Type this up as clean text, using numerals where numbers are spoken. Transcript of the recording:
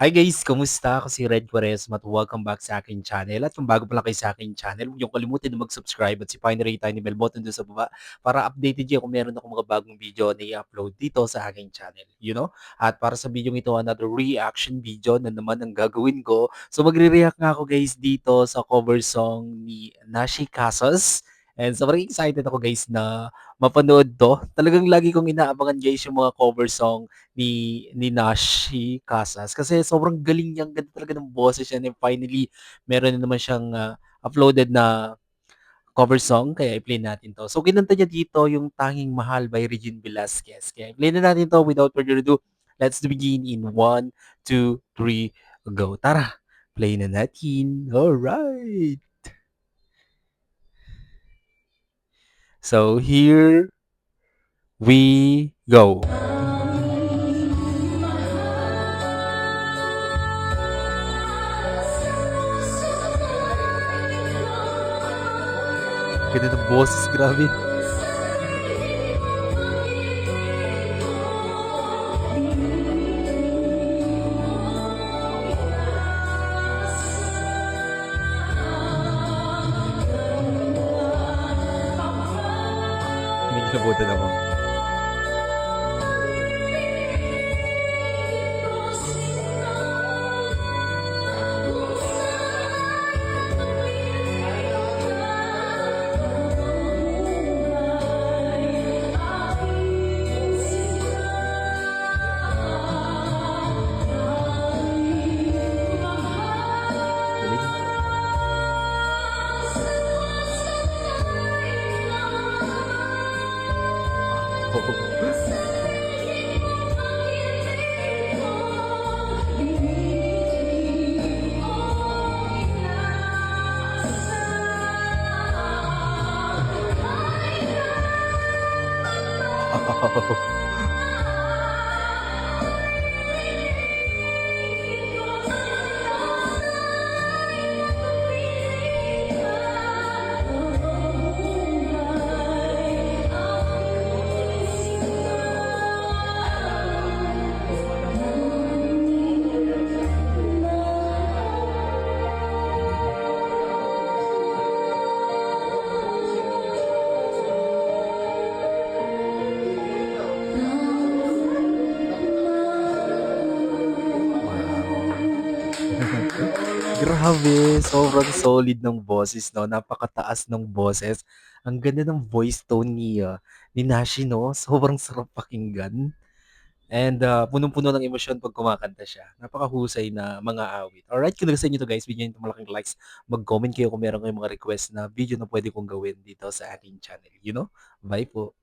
Hi guys, kumusta? Ako si Red Quaresma at welcome back sa aking channel. At kung bago pa lang kayo sa aking channel, huwag niyong kalimutan na mag-subscribe at si Finery tiny bell button doon sa baba para updated kayo kung meron akong mga bagong video na i-upload dito sa aking channel. At para sa video ito, another reaction video na naman ang gagawin ko. So magre-react nga ako guys dito sa cover song ni Nashi Casas. And sobrang excited ako guys na mapanood to. Talagang lagi kong inaabangan guys yung mga cover song ni Nashi Casas kasi sobrang galing niya, ang ganda talaga ng boses niya and finally meron na naman siyang, uploaded na cover song kaya i-play natin 'to. So kinanta niya dito yung Tanging Mahal by Regine Velasquez kaya i-play na natin 'to without further ado. Let's begin in 1, 2, 3, go. Tara, play na natin. Alright. So here we go. Ganda ng boses, grabe. Kinikilabutan ako. Galing. Wow. Grabe, sobrang solid ng boses 'no, napakataas ng boses. Ang ganda ng voice tone ni Nashi 'no, sobrang sarap pakinggan and, punong-puno ng emosyon 'pag kumakanta siya. Napakahusay na mga awit. Alright, kung nagustuhan niyo 'to guys, bigyan niyo 'to malaking likes. Mag-comment kayo kung meron kayong mga request na video na puwede kong gawin dito sa aking channel. Bye po.